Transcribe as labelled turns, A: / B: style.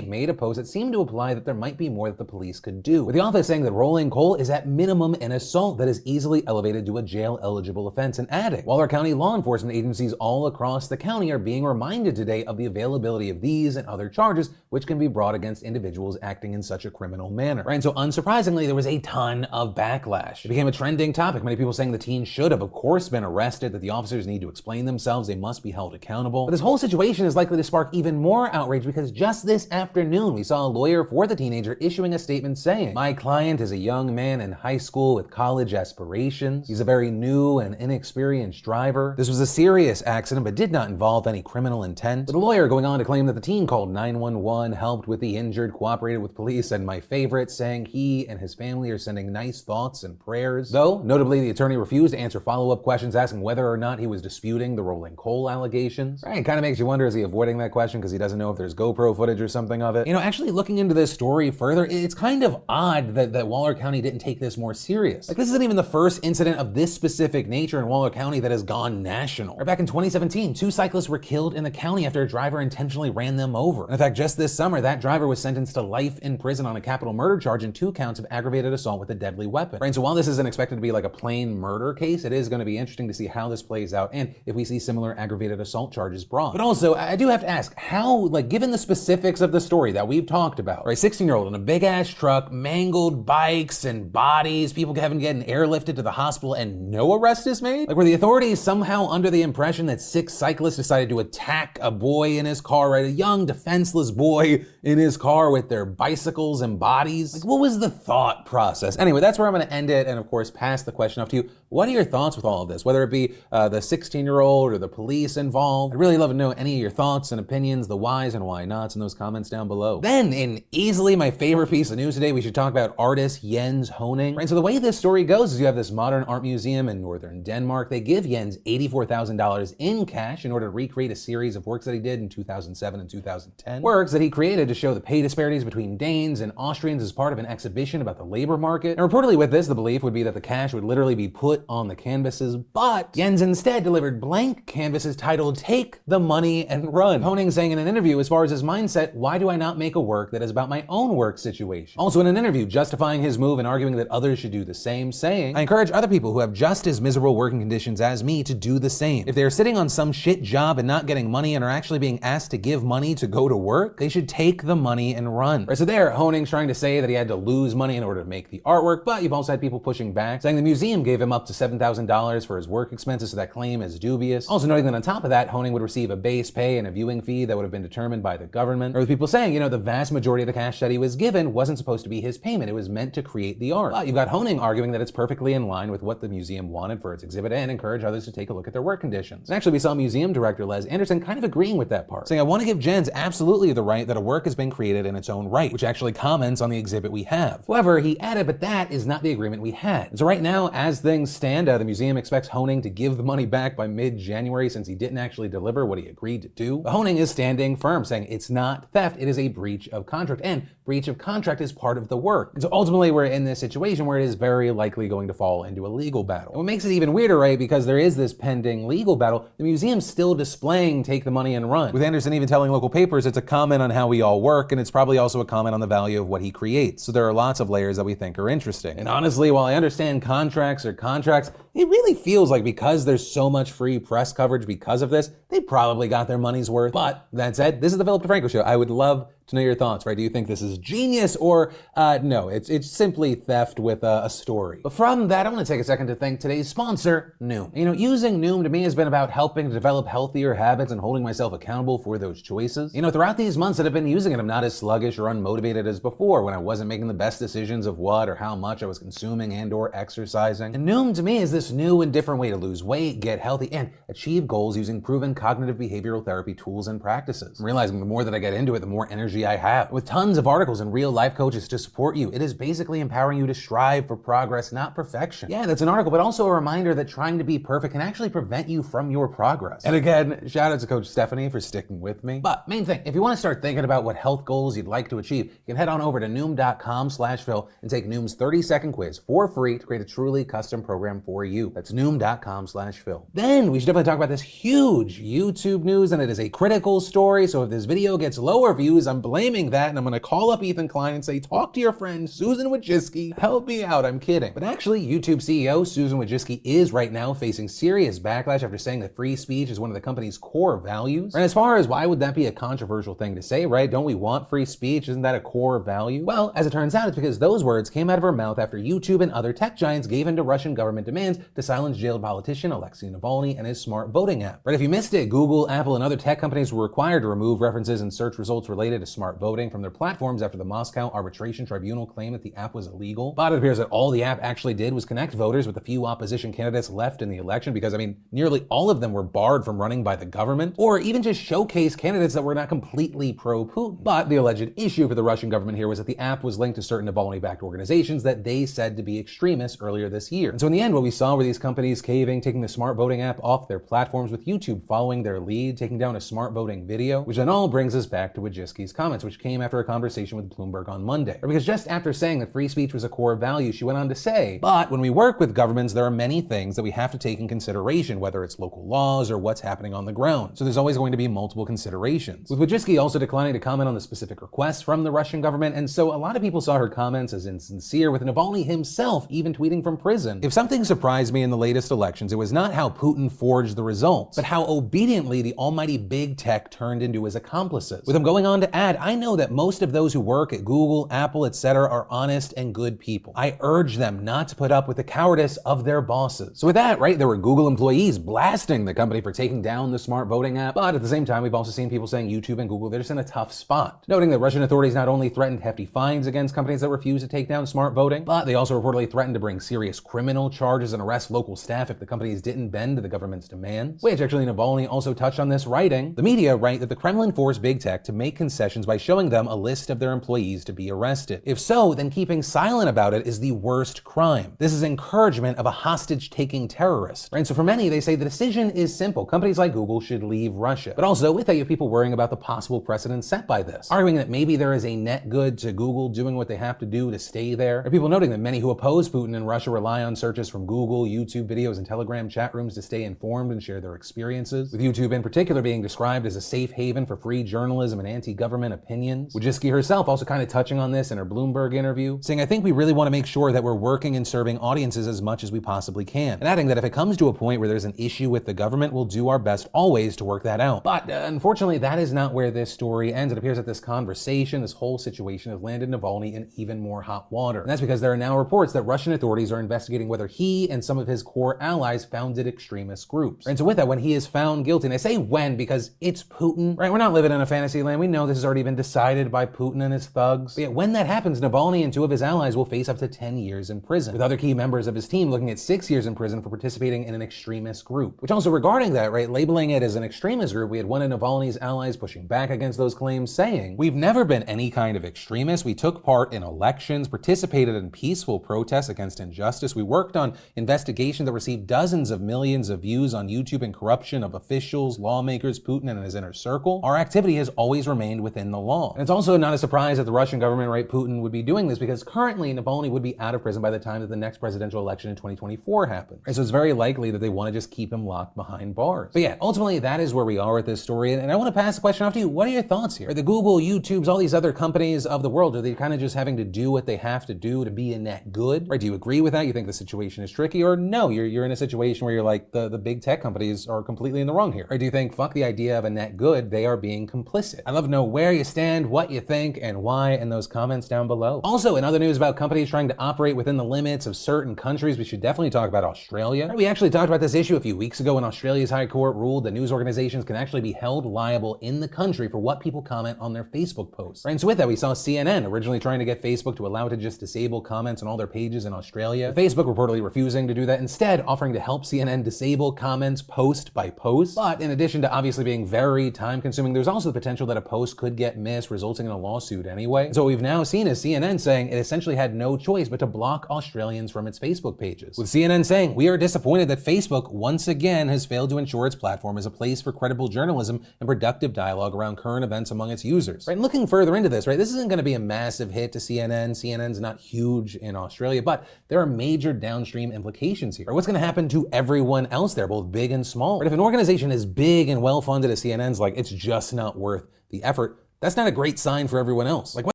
A: made a post that seemed to imply that there might be more that the police could do, with the office saying that rolling coal is at minimum an assault that is easily elevated to a jail-eligible offense, and adding, Waller County law enforcement agencies all across the county are being reminded today of the availability of these and other charges which can be brought against individuals acting in such a criminal manner. Right, and so unsurprisingly, there was a ton of backlash. It became a trending topic, many people saying the teen should have, of course, been arrested, that the officers need to explain themselves, they must be held accountable. But this whole situation is likely to spark even more outrage because just this afternoon, we saw a lawyer for the teenager issuing a statement saying, "My client is a young man in high school with college aspirations. He's a very new and inexperienced driver. This was a serious accident but did not involve any criminal intent." With the lawyer going on to claim that the teen called 911, helped with the injured, cooperated with police, and my favorite, saying he and his family are sending nice thoughts and prayers. Though, notably, the attorney refused to answer follow-up questions asking whether or not he was disputing the rolling coal allegations. Right, it kind of makes you wonder, is he avoiding that question because he doesn't know if there's GoPro footage or something of it? You know, actually looking into this story further, it's kind of odd that Waller County didn't take this more serious. Like, this isn't even the first incident of this specific nature in Waller County that has gone national. Right, back in 2017, 2 cyclists were killed in the county after a driver intentionally ran them over. And in fact, just this summer, that driver was sentenced to life in prison on a capital murder charge and 2 counts of aggravated assault with a deadly weapon. Right, and so while this isn't expected to be like a plain murder case, it is going to be interesting to see how this plays out and if we see similar aggravated assault charges brought. But also, I do have to ask, how, like, given the specifics of the story that we've talked about, right, 16-year-old in a big ass truck, mangled bikes and bodies, people having to get airlifted to the hospital and no arrest is made? Like, were the authorities somehow under the impression that 6 cyclists decided to attack a boy in his car, right, a young defenseless boy in his car with their bicycles and bodies? Like, what was the thought process? Anyway, that's where I'm going to end it and of course pass the question off to you. What are your thoughts with all of this? Whether it be the 16-year-old or the police involved, I'd really love to know any of your thoughts and opinions, the whys and why nots in those comments down below. Then, in easily my favorite piece of news today, we should talk about artist Jens Honing. Right, so the way this story goes is you have this modern art museum in northern Denmark. They give Jens $84,000 in cash in order to recreate a series of works that he did in 2007 and 2010. Works that he created to show the pay disparities between Danes and Austrians as part of an exhibition about the labor market. And reportedly with this, the belief would be that the cash would literally be put on the canvases, but Jens instead delivered blank canvases titled "Take the Money and Run." Honing saying in an interview, as far as his mindset, why do I not make a work that is about my own work situation? Also in an interview, justifying his move and arguing that others should do the same, saying, "I encourage other people who have just as miserable working conditions as me to do the same. If they're sitting on some shit job and not getting money and are actually being asked to give money to go to work, they should take the money and run." Right, so there, Honing's trying to say that he had to lose money in order to make the artwork, but you've also had people pushing back, saying the museum gave him up to $7,000 for his work expenses, so that claim is dubious. Also noting that on top of that, Honing would receive a base pay and a viewing fee that would have been determined by the government. Or with people saying, you know, the vast majority of the cash that he was given wasn't supposed to be his payment, it was meant to create the art. But you've got Honing arguing that it's perfectly in line with what the museum wanted for its exhibit and encourage others to take a look at their work conditions. And actually, we saw museum director Les Anderson kind of agreeing with that part, saying, "I want to give Jens absolutely the right that a work has been created in its own right," which actually comments on the exhibit we have. However, he added, but that is not the agreement we had. And so right now, as things stand, the museum expects Honing to give the money back by mid-January since he didn't actually deliver what he agreed to do. But Honing is standing firm, saying it's not theft, it is a breach of contract, and breach of contract is part of the work. And so ultimately, we're in this situation where it is very likely going to fall into a legal battle. And what makes it even weirder, right, because there is this pending legal battle, the museum's still displaying "Take the Money and Run," with Anderson even telling local papers it's a comment on how we all work, and it's probably also a comment on the value of what he creates. So there are lots of layers that we think are interesting. And honestly, while I understand contracts are contracts, it really feels like because there's so much free press coverage because of this, they probably got their money's worth. But that said, this is the Philip DeFranco Show. I would love to know your thoughts, right? Do you think this is genius or no, it's simply theft with a story? But from that, I want to take a second to thank today's sponsor, Noom. You know, using Noom to me has been about helping to develop healthier habits and holding myself accountable for those choices. You know, throughout these months that I've been using it, I'm not as sluggish or unmotivated as before when I wasn't making the best decisions of what or how much I was consuming and or exercising. And Noom to me is this new and different way to lose weight, get healthy, and achieve goals using proven cognitive behavioral therapy tools and practices. I'm realizing the more that I get into it, the more energy I have. With tons of articles and real life coaches to support you, it is basically empowering you to strive for progress, not perfection. Yeah, that's an article, but also a reminder that trying to be perfect can actually prevent you from your progress. And again, shout out to Coach Stephanie for sticking with me. But main thing, if you want to start thinking about what health goals you'd like to achieve, you can head on over to Noom.com/Phil and take Noom's 30-second quiz for free to create a truly custom program for you. That's Noom.com/Phil. Then we should definitely talk about this huge YouTube news, and it is a critical story, so if this video gets lower views, I'm blaming that, and I'm gonna call up Ethan Klein and say, talk to your friend Susan Wojcicki, help me out. I'm kidding. But actually, YouTube CEO Susan Wojcicki is right now facing serious backlash after saying that free speech is one of the company's core values. And as far as why would that be a controversial thing to say, right? Don't we want free speech? Isn't that a core value? Well, as it turns out, it's because those words came out of her mouth after YouTube and other tech giants gave in to Russian government demands to silence jailed politician Alexei Navalny and his smart voting app. Right, if you missed it, Google, Apple, and other tech companies were required to remove references and search results related to smart voting from their platforms after the Moscow Arbitration Tribunal claimed that the app was illegal. But it appears that all the app actually did was connect voters with the few opposition candidates left in the election because, I mean, nearly all of them were barred from running by the government, or even just showcase candidates that were not completely pro-Putin. But the alleged issue for the Russian government here was that the app was linked to certain Navalny-backed organizations that they said to be extremists earlier this year. And so in the end, what we saw were these companies caving, taking the smart voting app off their platforms, with YouTube following their lead, taking down a smart voting video, which then all brings us back to Wojcicki's comments, which came after a conversation with Bloomberg on Monday. Because just after saying that free speech was a core value, she went on to say, but when we work with governments, there are many things that we have to take in consideration, whether it's local laws or what's happening on the ground. So there's always going to be multiple considerations. With Wojcicki also declining to comment on the specific requests from the Russian government, and so a lot of people saw her comments as insincere, with Navalny himself even tweeting from prison. If something surprised me in the latest elections, it was not how Putin forged the results, but how obediently the almighty big tech turned into his accomplices. With him going on to add, I know that most of those who work at Google, Apple, etc. are honest and good people. I urge them not to put up with the cowardice of their bosses. So with that, right, there were Google employees blasting the company for taking down the smart voting app, but at the same time, we've also seen people saying YouTube and Google, they're just in a tough spot. Noting that Russian authorities not only threatened hefty fines against companies that refuse to take down smart voting, but they also reportedly threatened to bring serious criminal charges and arrest local staff if the companies didn't bend to the government's demands. Which actually Navalny also touched on this, writing, the media write that the Kremlin forced big tech to make concessions by showing them a list of their employees to be arrested. If so, then keeping silent about it is the worst crime. This is encouragement of a hostage-taking terrorist. Right? So for many, they say the decision is simple. Companies like Google should leave Russia. But also with that, you have people worrying about the possible precedent set by this, arguing that maybe there is a net good to Google doing what they have to do to stay there. Or people noting that many who oppose Putin in Russia rely on searches from Google, YouTube videos, and Telegram chat rooms to stay informed and share their experiences, with YouTube in particular being described as a safe haven for free journalism and anti-government opinions. Wojcicki herself also kind of touching on this in her Bloomberg interview, saying, I think we really want to make sure that we're working and serving audiences as much as we possibly can, and adding that if it comes to a point where there's an issue with the government, we'll do our best always to work that out. But unfortunately, that is not where this story ends. It appears that this conversation, this whole situation, has landed Navalny in even more hot water. And that's because there are now reports that Russian authorities are investigating whether he and some of his core allies founded extremist groups. And so with that, when he is found guilty, and I say when because it's Putin, right? We're not living in a fantasy land. We know this has already been decided by Putin and his thugs. But yet when that happens, Navalny and two of his allies will face up to 10 years in prison, with other key members of his team looking at 6 years in prison for participating in an extremist group. Which also, regarding that, right, labeling it as an extremist group, we had one of Navalny's allies pushing back against those claims, saying, we've never been any kind of extremist. We took part in elections, participated in peaceful protests against injustice. We worked on investigations that received dozens of millions of views on YouTube and corruption of officials, lawmakers, Putin and his inner circle. Our activity has always remained within the law. And it's also not a surprise that the Russian government, right, Putin would be doing this, because currently Navalny would be out of prison by the time that the next presidential election in 2024 happens. And so it's very likely that they want to just keep him locked behind bars. But yeah, ultimately that is where we are with this story. And I want to pass the question off to you. What are your thoughts here? Are the Google, YouTubes, all these other companies of the world, are they kind of just having to do what they have to do to be a net good? Right? Do you agree with that? You think the situation is tricky? Or no, you're in a situation where you're like, the big tech companies are completely in the wrong here? Or do you think, fuck the idea of a net good, they are being complicit? I'd love to know where you stand, what you think, and why in those comments down below. Also, in other news about companies trying to operate within the limits of certain countries, we should definitely talk about Australia. We actually talked about this issue a few weeks ago when Australia's High Court ruled that news organizations can actually be held liable in the country for what people comment on their Facebook posts. Right? And so with that, we saw CNN originally trying to get Facebook to allow it to just disable comments on all their pages in Australia. Facebook reportedly refusing to do that, instead offering to help CNN disable comments post by post. But in addition to obviously being very time consuming, there's also the potential that a post could get missed, resulting in a lawsuit anyway. And so what we've now seen is CNN saying it essentially had no choice but to block Australians from its Facebook pages. With CNN saying, we are disappointed that Facebook once again has failed to ensure its platform is a place for credible journalism and productive dialogue around current events among its users. Right? And looking further into this, right, this isn't going to be a massive hit to CNN. CNN's not huge in Australia, but there are major downstream implications here. Right? What's going to happen to everyone else there, both big and small? Right? If an organization is big and well-funded as CNN's, like, it's just not worth the effort, That's not a great sign for everyone else. Like,